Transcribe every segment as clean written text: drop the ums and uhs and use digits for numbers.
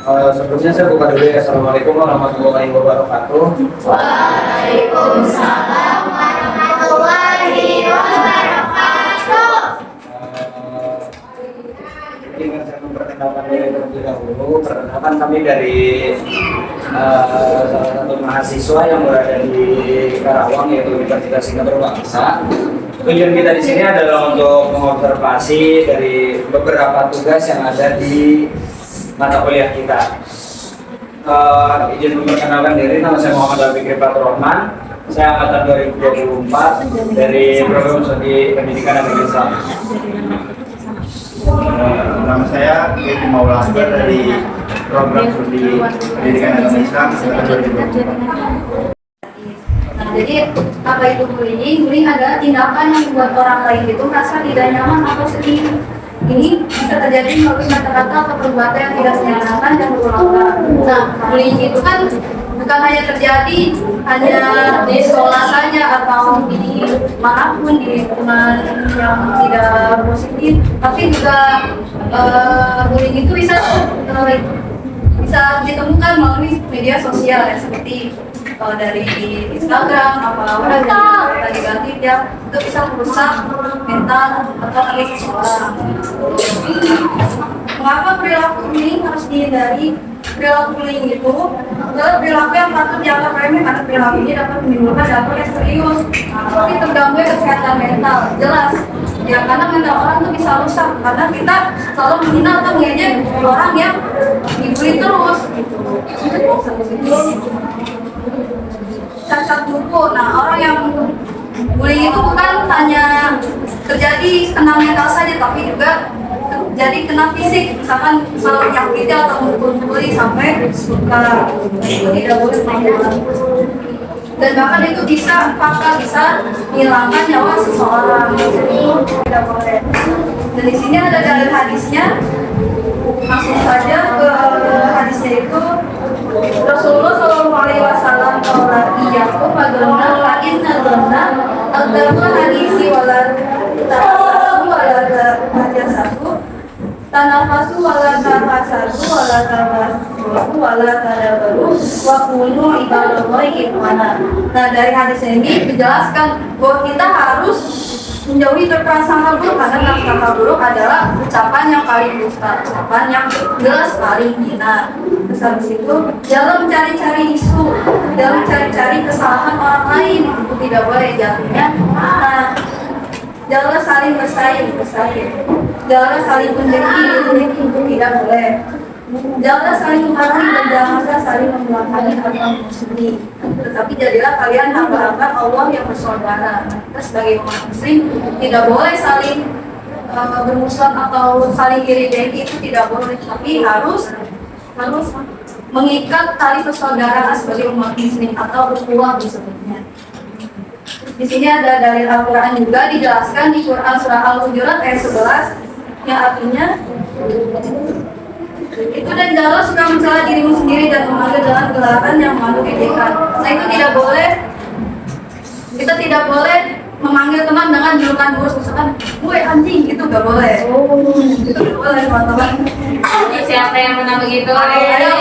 Sebelumnya saya buka dulu ya. Assalamualaikum warahmatullahi wabarakatuh. Waalaikumsalam warahmatullahi wabarakatuh. Ingin saya memperkenalkan diri terlebih dahulu. Perkenalkan kami dari salah satu mahasiswa yang berada di Karawang, yaitu Universitas Singapura Bangsa. Tujuan kita di sini adalah untuk mengobservasi dari beberapa tugas yang ada di mata kuliah kita. Izin memperkenalkan diri, nama saya Muhammad Fikri Fathur-Rahman. Saya angkatan 2024 dari program studi pendidikan agama Islam. Nama saya Yeti Maulana dari program studi pendidikan agama Islam angkatan 2024. Nah, jadi apa itu bullying? Bullying adalah tindakan yang membuat orang lain itu merasa tidak nyaman atau sedih. Ini bisa terjadi melalui kata-kata atau perbuatan yang tidak menyenangkan dan berulang-ulang. Nah, bullying itu kan bukan hanya terjadi hanya di sekolah saja atau di manapun, di lingkungan yang tidak positif, tapi juga bullying itu bisa ditemukan melalui media sosial ya, seperti dari Instagram apa negatif ya, itu bisa merusak mental atau hati seseorang. Mengapa perilaku ini harus dihindari? Perilaku bullying itu adalah perilaku yang patut dianggap remeh karena perilaku ini dapat menimbulkan dampak yang serius seperti terganggu kesehatan mental. Jelas ya, karena mental orang itu bisa rusak karena kita selalu menghina atau mengejek orang yang dibully terus gitu. Cacat buku. Nah, orang yang bullying itu bukan hanya terjadi kena mental saja, tapi juga jadi kena fisik. Misalkan selalu menyakiti atau memukul-mukuli sampai luka, itu tidak boleh melakukan. Dan bahkan itu bisa menghilangkan nyawa seseorang. Itu tidak boleh. Dan di sini ada dalil hadisnya. Langsung saja ke hadisnya itu. Rasulullah Shallallahu Alaihi Wasallam iyakum agama lain agama agama hadisi walat tanafasu walat tajasatu tanafasu walat tanafasu walat tanafasu walat tadabaru wa kunu ibadallahi ikhwana. Nah, dari hadis ini dijelaskan bahwa kita harus menjauhi berprasangka buruk karena prasangka buruk adalah ucapan yang paling dusta, ucapan yang jelas paling hina. Terus habis itu jangan mencari-cari isu, jangan mencari-cari kesalahan orang lain, itu tidak boleh jatuhnya. Nah, jangan saling bersaing, jangan saling menjengki, itu tidak boleh. Janganlah saling memarahi dan janganlah saling membelakangi atau musuhi. Tetapi jadilah kalian hamba-hamba Allah yang bersaudara. Kita sebagai umat muslim tidak boleh saling bermusuhan atau saling iri dengki, itu tidak boleh. Tapi harus mengikat tali persaudaraan sebagai umat muslim atau ukhuwah disebutnya. Di sini ada dalil Al-Quran juga dijelaskan di Quran surah Al-Hujurat ayat 11 yang artinya itu, dan janganlah suka mencela dirimu sendiri dan memanggil dengan gelaran yang mengandung ejekan. Nah, itu tidak boleh. Kita tidak boleh memanggil teman dengan julukan buruk, misalkan gue anjing, itu gak boleh. Itu gak boleh, teman-teman. Siapa yang menang begitu? Ayo.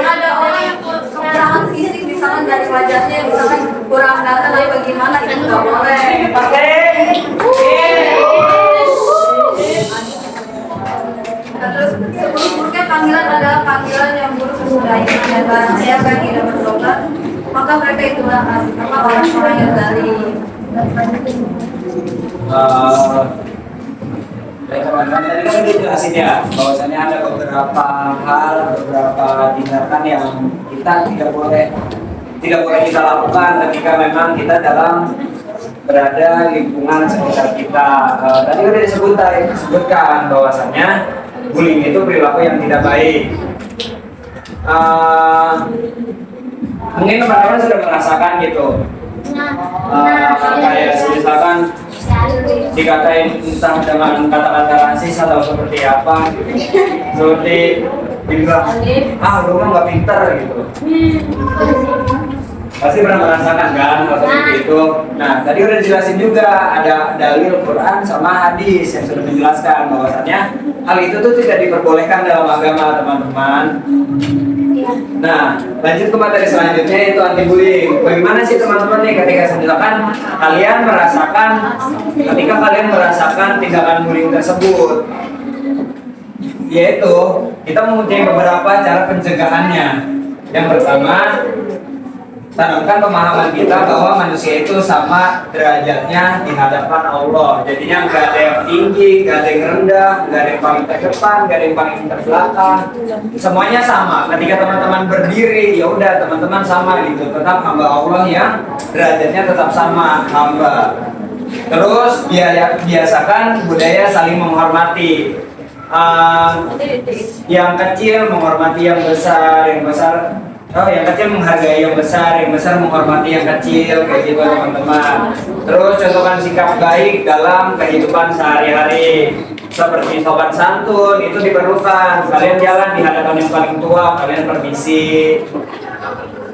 Ada orang yang kekurangan fisik, misalkan dari wajahnya, misalkan kurang ganteng atau bagaimana, itu gak boleh. Terus sebelum-sebelumnya panggilan adalah panggilan yang buruk sesudahnya, dan barang siapa yang tidak bertobat maka mereka itulah orang-orang yang dari teman-teman, tadi kan dijelasin ya bahwasannya ada beberapa hal, beberapa tindakan yang kita tidak boleh kita lakukan ketika memang kita dalam berada lingkungan sekitar kita. Tadi kan disebutkan bahwasannya bullying itu perilaku yang tidak baik. Mungkin teman-teman sudah merasakan gitu, kayak misalkan dikatain entah dengan kata-kata rasis atau seperti apa gitu. Seperti dibilang, lu mah nggak pintar gitu. Pasti pernah merasakan kan hal seperti itu. Nah, tadi udah dijelasin juga ada dalil Quran sama hadis yang sudah menjelaskan bahwasannya hal itu tuh tidak diperbolehkan dalam agama, teman-teman. Nah, lanjut ke materi selanjutnya yaitu anti bullying. Bagaimana sih teman-teman nih ketika misalkan ketika kalian merasakan tindakan bullying tersebut? Yaitu kita mempunyai beberapa cara pencegahannya. Yang pertama, tanamkan pemahaman kita bahwa manusia itu sama derajatnya di hadapan Allah. Jadinya nggak ada yang tinggi, nggak ada yang rendah, nggak ada yang paling terdepan, nggak ada yang paling terbelakang. Semuanya sama. Ketika teman-teman berdiri, ya udah teman-teman sama gitu. Tetap hamba Allah yang derajatnya tetap sama hamba. Terus biasakan budaya saling menghormati. Yang kecil menghormati yang besar, yang kecil menghargai yang besar menghormati yang kecil, kayak gitu teman-teman. Terus contohkan sikap baik dalam kehidupan sehari-hari, seperti sopan santun itu diperlukan. Kalian jalan di hadapan yang paling tua, kalian permisi.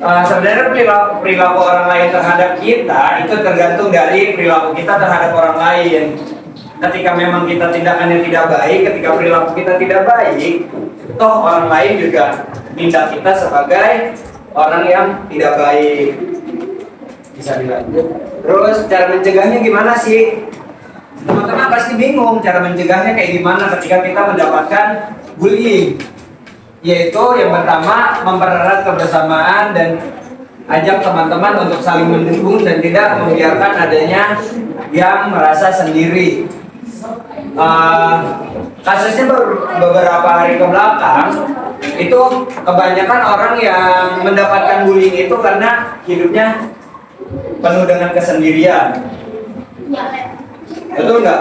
Sebenarnya perilaku orang lain terhadap kita itu tergantung dari perilaku kita terhadap orang lain. Ketika memang kita tindakannya tidak baik, ketika perilaku kita tidak baik, toh orang lain juga minta kita sebagai orang yang tidak baik. Bisa dilanjut. Terus cara mencegahnya gimana sih? Teman-teman pasti bingung cara mencegahnya kayak gimana ketika kita mendapatkan bullying. Yaitu yang pertama, mempererat kebersamaan dan ajak teman-teman untuk saling mendukung dan tidak membiarkan adanya yang merasa sendiri. Kasusnya beberapa hari ke belakang itu kebanyakan orang yang mendapatkan bullying itu karena hidupnya penuh dengan kesendirian. Betul nggak?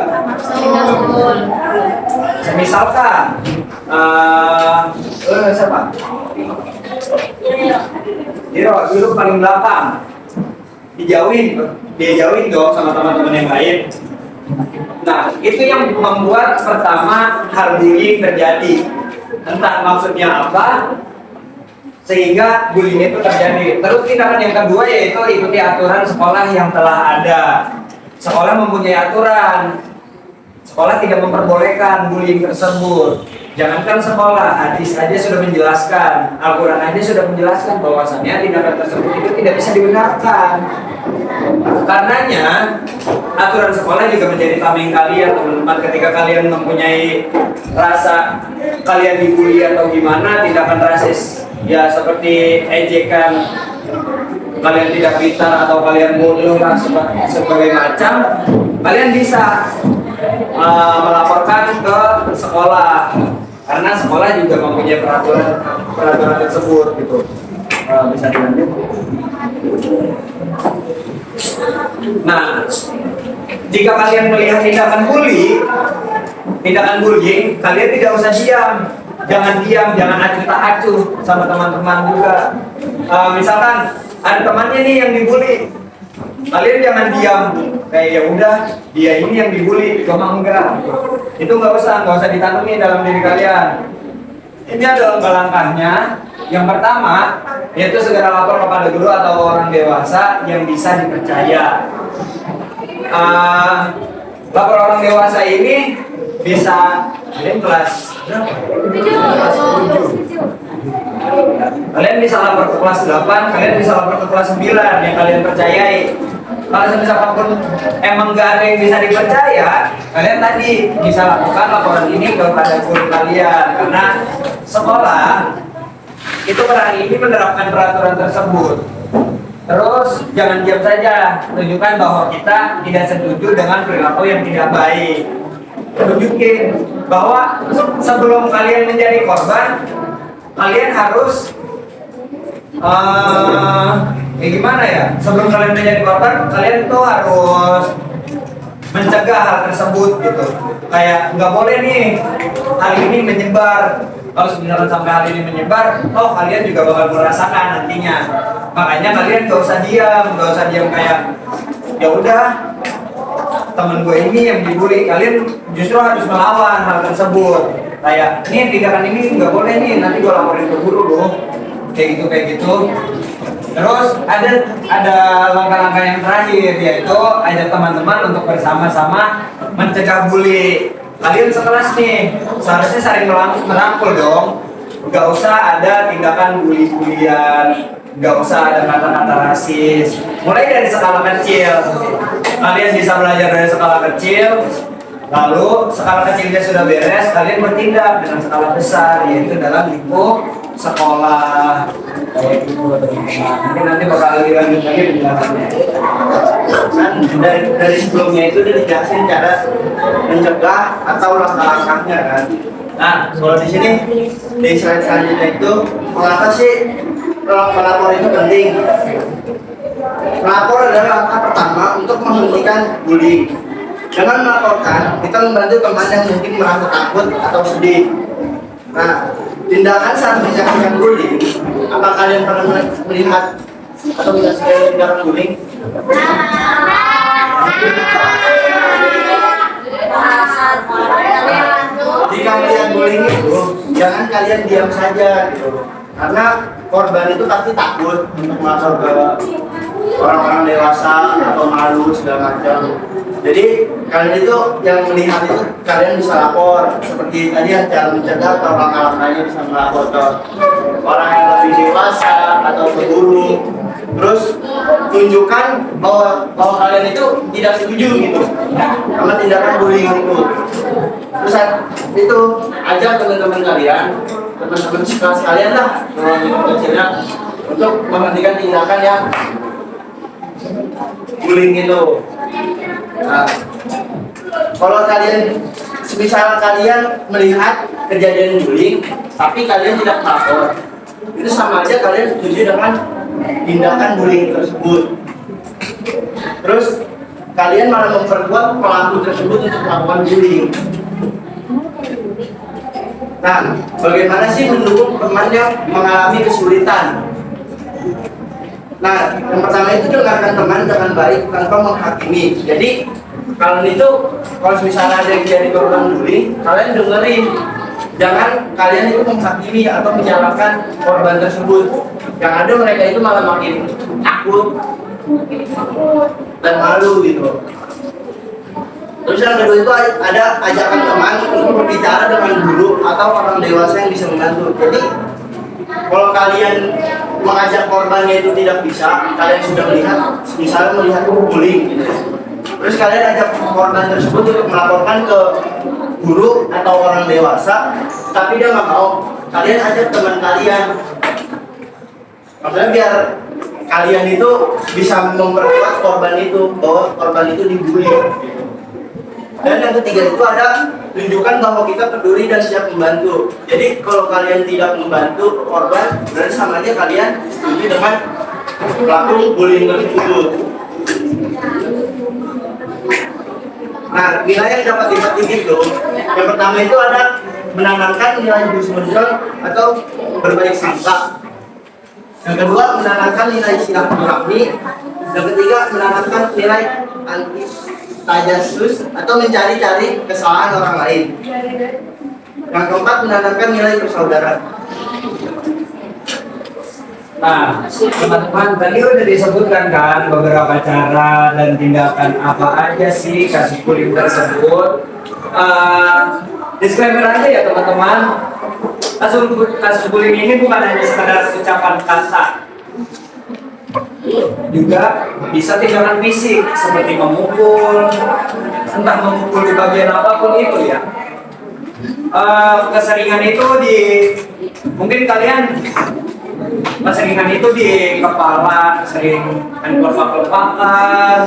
Misalkan siapa? Dia dulu paling belakang, dijauhin dong sama teman-teman yang lain. Nah, itu yang membuat pertama hal bullying terjadi. Entah maksudnya apa, sehingga bullying itu terjadi. Terus tindakan yang kedua yaitu ikuti aturan sekolah yang telah ada. Sekolah mempunyai aturan. Sekolah tidak memperbolehkan bullying tersebut. Jangankan sekolah, hadis aja sudah menjelaskan, Al-Quran aja sudah menjelaskan bahwasannya tindakan tersebut itu tidak bisa dibenarkan. Karenanya aturan sekolah juga menjadi tameng kalian, teman-teman. Ketika kalian mempunyai rasa kalian dibully atau gimana, tindakan rasis ya seperti ejekan, kalian tidak pintar atau kalian bodoh lah sebagai macam, kalian bisa melaporkan ke sekolah, karena sekolah juga mempunyai peraturan tersebut gitu. Bisa dilanjut. Nah, jika kalian melihat tindakan bullying, kalian tidak usah diam. Jangan diam, jangan acuh tak acuh sama teman-teman juga. Misalkan ada temannya nih yang dibully, kalian jangan diam. Kayak ya udah, dia ini yang dibully, cuma enggak. Itu nggak usah ditanami dalam diri kalian. Ini adalah langkah-langkahnya. Yang pertama, yaitu segera lapor kepada guru atau orang dewasa yang bisa dipercaya. Lapor orang dewasa ini bisa kalian kelas berapa? Kelas 7. Kalian bisa lapor ke kelas 8, kalian bisa lapor ke kelas 9 yang kalian percayai. Kalau misalkan emang gak ada yang bisa dipercaya, kalian tadi bisa lakukan laporan ini kepada guru kalian, karena sekolah itu per hari ini menerapkan peraturan tersebut. Terus jangan diam saja, tunjukkan bahwa kita tidak setuju dengan perilaku yang tidak baik. Tunjukin bahwa sebelum kalian menjadi korban, kalian harus gimana ya? Sebelum kalian menjadi korban, kalian tuh harus mencegah hal tersebut gitu. Kayak nggak boleh nih hal ini menyebar. Kalau sebenarnya sampai hal ini menyebar, toh kalian juga bakal merasakan nantinya. Makanya kalian nggak usah diam kayak ya udah temen gue ini yang dibully, kalian justru harus melawan hal tersebut. Kayak nih tindakan ini nggak boleh nih, nanti gue laporin ke guru loh. Kayak gitu. Terus ada langkah-langkah yang terakhir, yaitu ajak teman-teman untuk bersama-sama mencegah bully. Kalian sekelas nih, seharusnya saling merangkul dong. Gak usah ada tindakan bully-bulian, gak usah ada kata-kata rasis. Mulai dari skala kecil, kalian bisa belajar dari skala kecil. Lalu skala kecilnya sudah beres, kalian bertindak dengan skala besar, yaitu dalam lingkup sekolah. Kayak gitu teman-teman. Mungkin nanti bakal dilanjut lagi penjelasannya. Kan dari sebelumnya itu udah dijelasin cara mencegah atau langkah-langkahnya kan. Nah, kalau di sini di slide selanjutnya itu mengapa sih melapor itu penting? Melapor adalah langkah pertama untuk menghentikan bullying. Dengan melaporkan, kita membantu teman yang mungkin merasa takut atau sedih. Nah, tindakan saat menjalankan bullying, apa kalian pernah melihat atau menyaksikan tindakan bullying? Jika melihat bullying itu, jangan kalian diam saja gitu. Karena korban itu pasti takut untuk masuk ke orang-orang dewasa atau malu segala macam. Jadi kalian itu yang melihat itu kalian bisa lapor seperti tadi yang cara mencegah atau langkah-langkahnya bisa melapor ke orang yang lebih dewasa atau ke guru. Terus tunjukkan bahwa kalian itu tidak setuju gitu sama tindakan bullying itu. Terus itu ajak teman-teman kalian, teman-teman sekelas kalian lah, kecilnya untuk menghentikan tindakan yang bullying itu. Nah, kalau kalian, semisal kalian melihat kejadian bullying, tapi kalian tidak melapor, itu sama aja kalian setuju dengan tindakan bullying tersebut. Terus kalian malah memperkuat pelaku tersebut untuk melakukan bullying. Nah, bagaimana sih mendukung teman yang mengalami kesulitan? Nah, yang pertama itu dengarkan teman dengan baik tanpa menghakimi. Jadi, kalau misalnya ada yang jadi korban bullying, kalian dengerin. Jangan kalian itu menghakimi atau menyalahkan korban tersebut. Yang ada mereka itu malah makin takut dan malu gitu. Terus yang kedua itu ada ajakan teman untuk berbicara dengan guru atau orang dewasa yang bisa membantu. Jadi kalau kalian mengajak korbannya itu tidak bisa, kalian sudah misalnya melihat bullying gitu. Terus kalian ajak korban tersebut untuk melaporkan ke guru atau orang dewasa, tapi dia nggak mau. Kalian ajak teman kalian, maksudnya biar kalian itu bisa memperkuat korban itu, bahwa korban itu dibully. Dan yang ketiga itu ada tunjukkan bahwa kita peduli dan siap membantu. Jadi kalau kalian tidak membantu korban, berarti sama aja kalian setuju dengan pelaku bullying tersebut. Nah, nilai yang dapat dipetik itu, yang pertama itu ada menanamkan nilai husnuzon atau berbaik sangka. Yang kedua menanamkan nilai silaturahmi. Yang ketiga menanamkan nilai anti tajasus atau mencari-cari kesalahan orang lain. Yang keempat menanamkan nilai persaudaraan. Nah, teman-teman, tadi udah disebutkan kan beberapa cara dan tindakan apa aja sih kasus bullying tersebut. Disclaimer aja ya teman-teman, kasus bullying ini bukan hanya sekedar ucapan kata, juga bisa tindakan fisik seperti memukul, entah memukul di bagian apapun itu ya. Keseringan itu mungkin kalian keseringan itu di kepala, sering kelopak-kelopakan.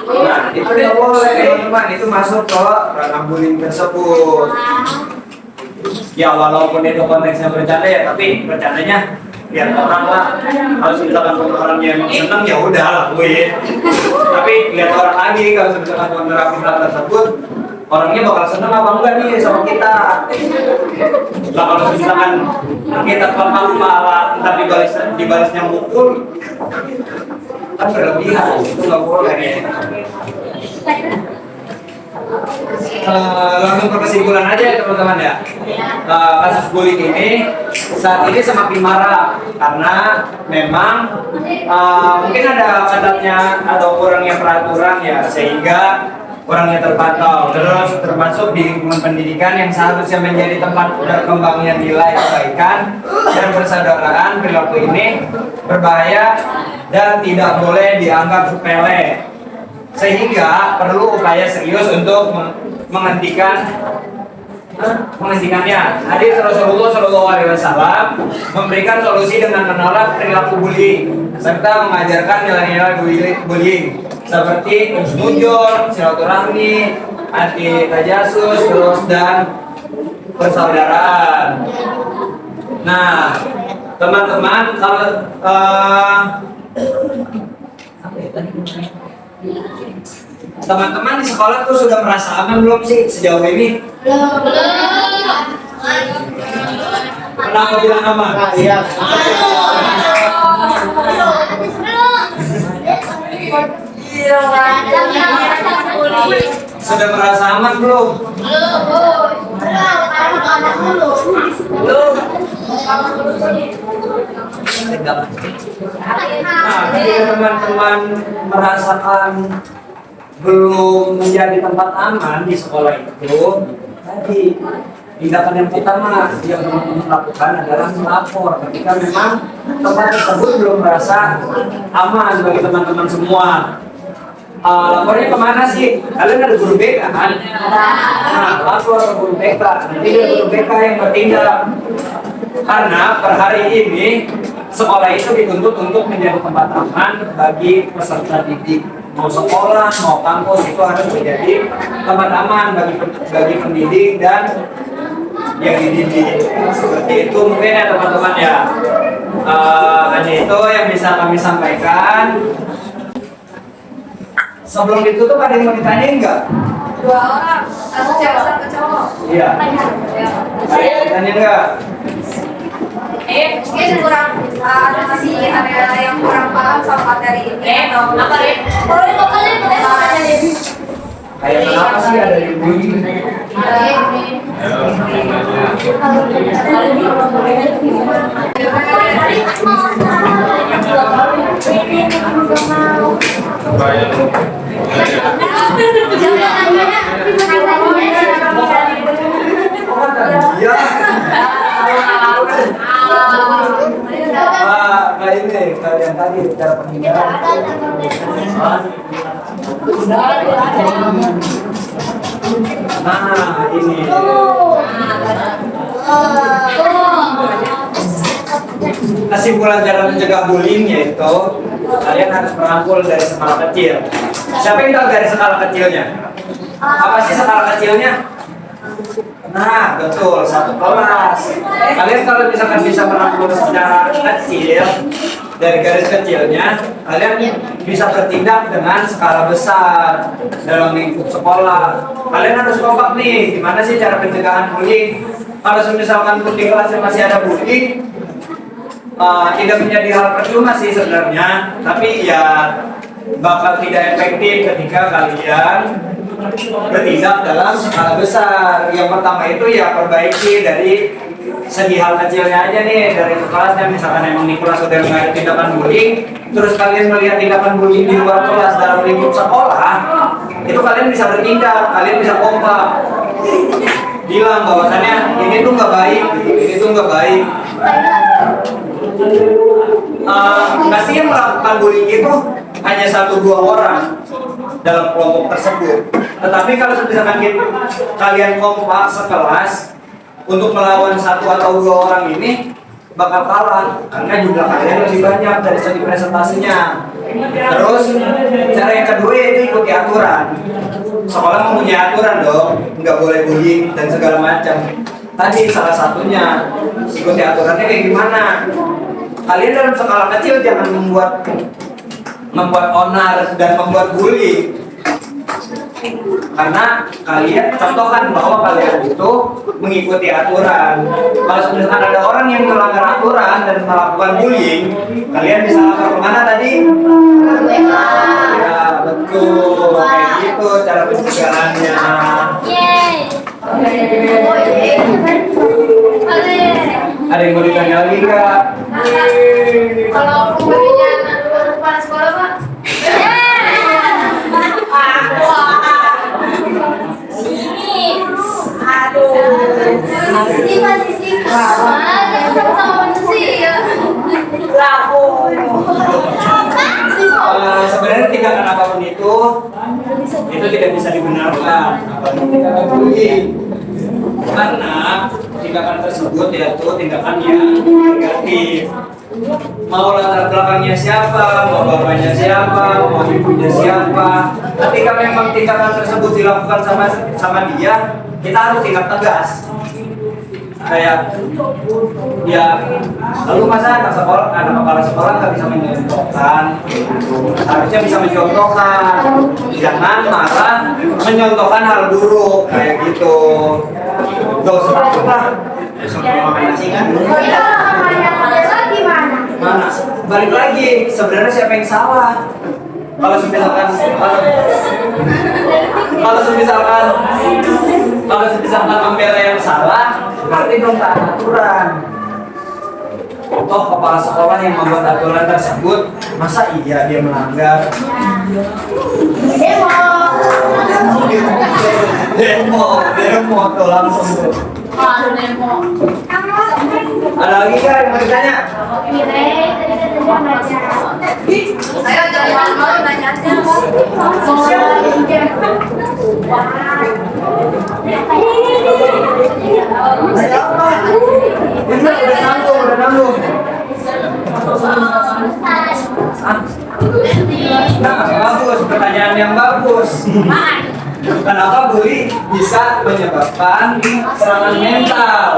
Nah, itu tidak boleh teman-teman, itu masuk ke ranah bullying tersebut. Ya walaupun itu konteksnya bercanda ya, tapi bercandanya biar orang lah. Kalau misalkan orangnya emang seneng ya udah lakuin. Tapi lihat orang lagi, kalau misalkan menerapkan hal tersebut, orangnya bakal seneng apa enggak nih sama kita. Nah kalau misalkan kita malah ntar dibalasnya mukul, kan berlebihan, itu nggak boleh. langsung ke kesimpulan aja ya teman-teman ya. Kasus bullying ini saat ini semakin marak karena memang mungkin ada catatnya atau kurangnya peraturan ya, sehingga kurangnya terpantau. Terus termasuk di lingkungan pendidikan yang seharusnya menjadi tempat berkembangnya nilai kebaikan dan persaudaraan, perilaku ini berbahaya dan tidak boleh dianggap sepele, sehingga perlu upaya serius untuk menghentikannya. Hadis Rasulullah SAW memberikan solusi dengan menolak perilaku bullying serta mengajarkan nilai-nilai bullying seperti husnuzon, silaturahmi, anti tajasus, terus dan persaudaraan. Nah, teman-teman, kalau teman-teman di sekolah tuh sudah merasa aman belum sih sejauh ini? Kenapa bilang aman? Iya. Sudah merasa aman belum? Belum. Nah, jika teman-teman merasakan belum menjadi tempat aman di sekolah itu, tadi tindakan yang pertama yang teman-teman lakukan adalah melapor ketika memang tempat tersebut belum merasa aman bagi teman-teman semua. Lapornya kemana sih? Kalian ada guru BK kan? Nah, lapor ke guru BK. Nanti ada guru BK yang bertindak. Karena per hari ini sekolah itu dituntut untuk menjadi tempat aman bagi peserta didik. Mau sekolah, mau kampus itu harus menjadi tempat aman bagi pendidik dan yang dididik. Seperti itu mungkin ya teman-teman ya. Hanya itu yang bisa kami sampaikan. Sebelum ditutup ada yang mau ditanyain nggak? 2 orang, 1 cewek 1 cowok. Iya. Ada yang ditanya nggak? Mungkin kurang masih ada yang kurang paham sama materi ini atau apa ya? Kayak kenapa sih ada yang bullying? Iya. Nah ini kalian tadi cara penghinaan. Nah ini. Kesimpulan cara mencegah bullying yaitu kalian harus merangkul dari skala kecil. Siapa yang tahu dari skala kecilnya? Apa sih skala kecilnya? Nah, betul, 1 kelas. Kalian kalau misalkan bisa merangkul secara kecil dari garis kecilnya, kalian bisa bertindak dengan skala besar dalam lingkup sekolah. Kalian harus kompak nih, gimana sih cara pencegahan bullying? Kalau misalkan di kelasnya masih ada bullying, tidak menjadi hal percuma sih sebenarnya, tapi ya bakal tidak efektif ketika kalian bertindak dalam skala besar. Yang pertama itu ya perbaiki dari segi hal kecilnya aja nih, dari kelasnya. Misalkan emang di kelas udah nggak ada tindakan bullying, terus kalian melihat tindakan bullying di luar kelas dalam lingkup sekolah, itu kalian bisa bertindak, kalian bisa kompak bilang bahwasannya ini tuh nggak baik, ini tuh nggak baik. Pasti yang melakukan bullying itu hanya 1-2 orang dalam kelompok tersebut. Tetapi kalau misalkan kalian kompak sekelas untuk melawan 1 atau 2 orang ini, bakal kalah karena jumlah kalian lebih banyak dari segi presentasinya. Terus cara yang kedua yaitu ikuti aturan. Sekolah mempunyai aturan dong, nggak boleh bullying dan segala macam. Tadi salah satunya ikuti aturannya kayak gimana? Kalian dalam skala kecil jangan membuat onar dan membuat bully, karena kalian contohkan bahwa kalian itu mengikuti aturan. Kalau misalkan ada orang yang melanggar aturan dan melakukan bullying, kalian bisa lapor kemana tadi? Ya betul, kayak gitu cara pencegahannya. Ada yang mau ditanya lagi nggak? Kalau aku baginya kepala sekolah pak. Sebenarnya tindakan apapun itu tidak bisa dibenarkan, apalagi tindakan bullying. Karena tindakan tersebut yaitu tindakan yang negatif. Mau latar belakangnya siapa, mau bapaknya siapa, mau ibunya siapa, ketika memang tindakan tersebut dilakukan sama dia, kita harus tindak tegas. Kayak ya, lalu masa anak kepala sekolah nggak bisa mencontohkan, harusnya bisa mencontohkan, jangan malah mencontohkan hal buruk kayak gitu. Gak usah takut lah, makan nasi kan? Mana? Balik lagi, sebenarnya siapa yang salah? Kalau misalkan membela yang salah, berarti belum taat aturan. Toh kepala sekolah yang membuat aturan tersebut, masa iya dia melanggar? Demo tuh langsung tuh. Ada lagi nggak yang mau ditanya? Ayo jangan malu nanya aja. Bener, udah nanggung. Nah, bagus, pertanyaan yang bagus. Kenapa bully bisa menyebabkan serangan mental?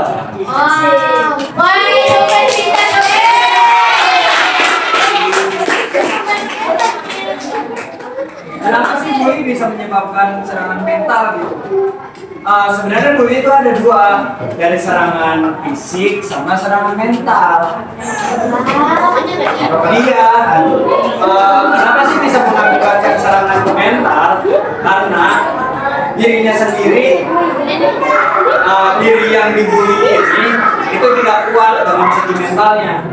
Kenapa sih bully bisa menyebabkan serangan mental gitu? Sebenarnya bully itu ada dua, dari serangan fisik sama serangan mental. Iya. Kenapa sih bisa mengakibatkan serangan mental? Karena dirinya sendiri, diri yang dibully ini itu tidak kuat dalam segi mentalnya,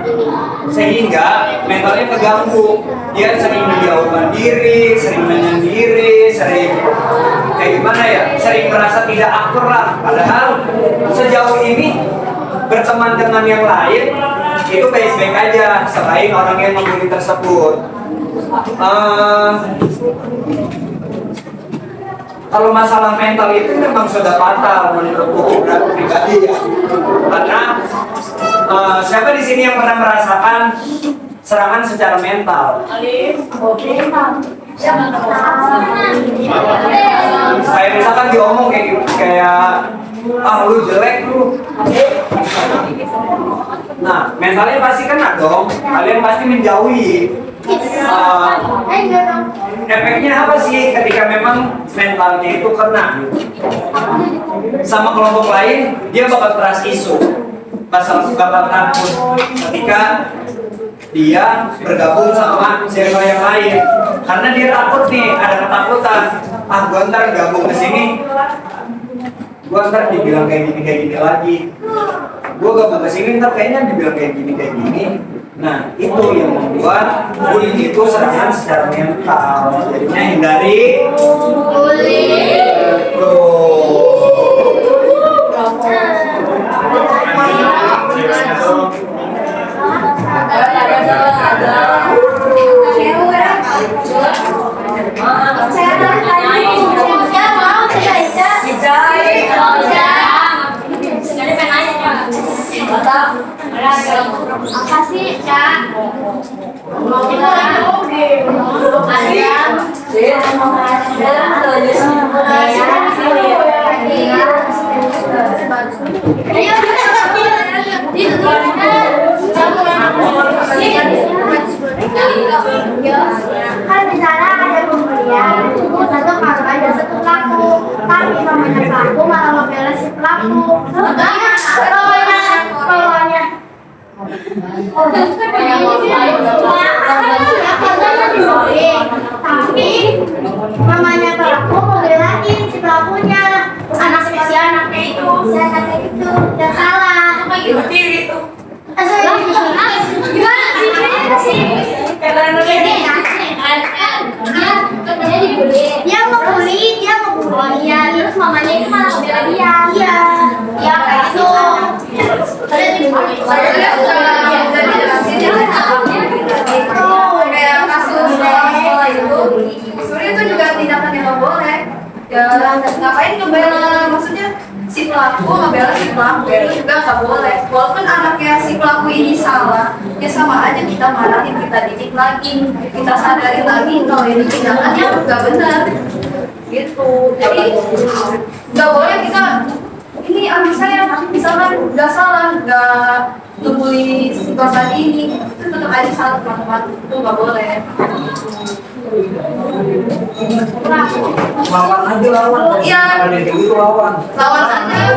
sehingga mentalnya terganggu. Dia sering menjauhkan diri, sering menyendiri, sering kayak gimana ya, sering merasa tidak akur lah. Padahal sejauh ini berteman dengan yang lain itu baik-baik aja selain orang yang membuli tersebut. Kalau masalah mental itu memang sudah fatal menurutku pribadi ya. Karena siapa di sini yang pernah merasakan serangan secara mental? Kayak misalkan diomong kayak lu jelek lu. Nah, mentalnya pasti kena dong. Kalian pasti menjauhi. Efeknya apa sih ketika memang mentalnya itu kena sama kelompok lain? Dia bakal keras isu, bakal takut ketika dia bergabung sama circle yang lain, karena dia takut nih, ada ketakutan. Gua ntar gabung ke sini, gua ntar dibilang kayak gini lagi. Gua gabung ke sini ntar kayaknya dibilang kayak gini. Nah, itu yang membuat bullying itu serangan secara mental. Jadinya hindari bullying. Apa sih, Kak? Mau kan misalnya ada pembelian, tentu kalau ada satu pelaku, tapi mamanya pelaku malah membela si pelaku. Bagaimana tapi mamanya pelaku membelain si pelakunya, anak spesial anak kayak Saya udah jadi jelasin kayak kasus sekolah itu, sebenarnya itu juga tindakan yang nggak boleh. Ya ngapain ngebela, maksudnya si pelaku ngebela si pelaku itu juga nggak boleh. Walaupun anaknya si pelaku ini salah, ya sama aja kita marahin, kita didik lagi, kita sadarin lagi kalau ini tindakannya nggak benar. Gitu. Jadi nggak boleh kita ini anak saya misalkan nggak salah, nggak ngebully si korban ini, itu tetap aja salah teman-teman, itu nggak boleh. Lawan aja lawan. Iya. Ada yang kayak gitu lawan. Lawan aja.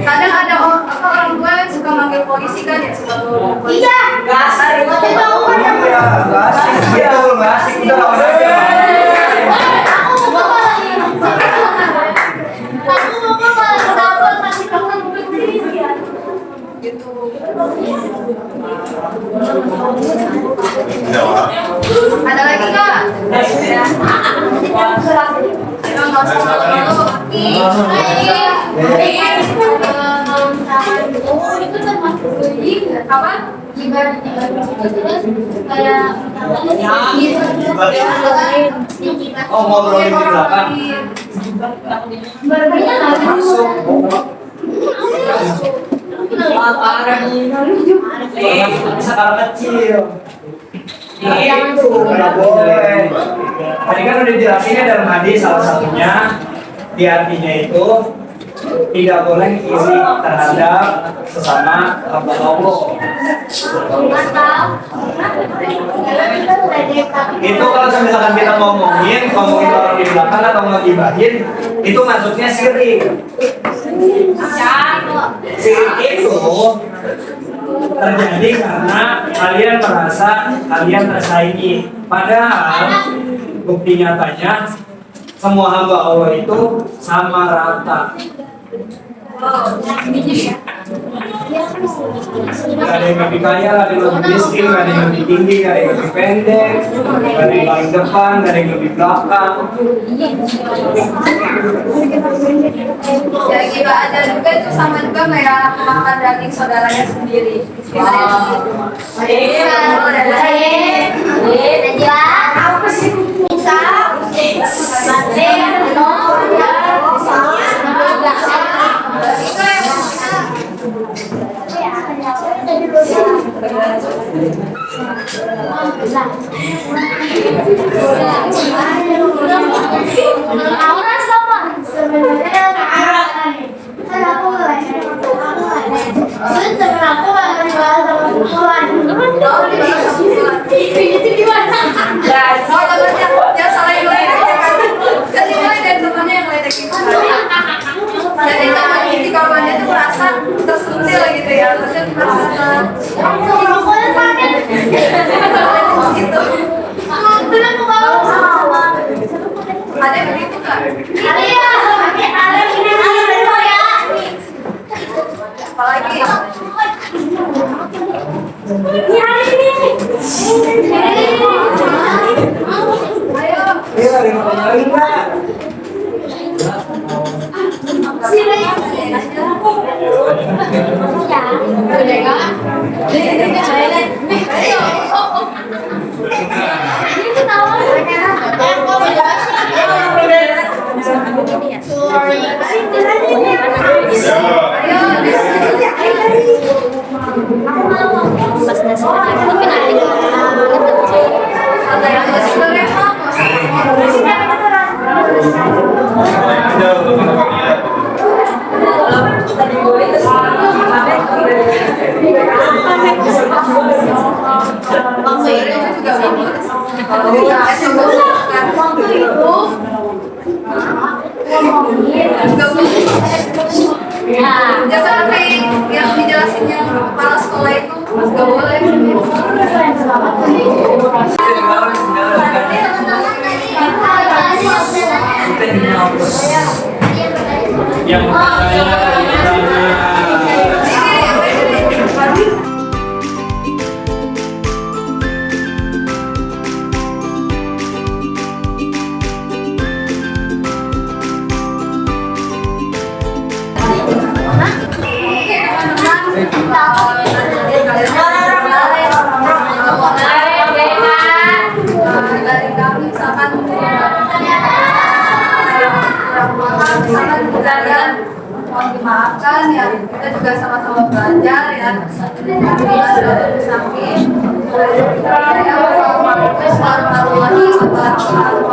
Kadang ada orang tua yang suka manggil polisi kan, ya suka manggil polisi. Iya. Kasar itu. Iya, nggak asik. Betul, nggak asik. Udah lawan aja. Gitu. Ada lagi nggak? Ayo nggak usah malu-malu. Itu termasuk bullying nggak? Apa? Kayak Oh, ngobrolin di belakang. Masuk. Bisa kalau kecil. Nah, itu nggak boleh. Tadi kan udah jelasinnya dalam hadis salah satunya di artinya itu tidak boleh iri terhadap sesama hamba Allah. Itu kalau misalkan kita ngomongin orang di belakang atau ngegibahin, itu maksudnya sirik. Sirik itu terjadi karena kalian merasa kalian tersaingi. Padahal bukti nyatanya semua hamba Allah itu sama rata. Gak ada yang lebih kaya, gak ada yang lebih miskin, gak ada yang lebih tinggi, gak ada yang lebih pendek, gak ada yang paling depan, gak ada yang lebih belakang. Ya kita ada juga itu sama juga kayak makan daging saudaranya sendiri. Jadi teman si korbannya itu merasa tersentil gitu ya, maksudnya merasa gitu. Ada yang begitu nggak? Apalagi? Ayo. Iya, lima kali Mbak. Ya seperti yang dijelasinnya kepala sekolah itu nggak boleh. Yang misalkan misalkan kejadian mohon dimaafkan ya, kita juga sama-sama belajar ya. Jadi sakit. Assalamualaikum warahmatullahi wabarakatuh.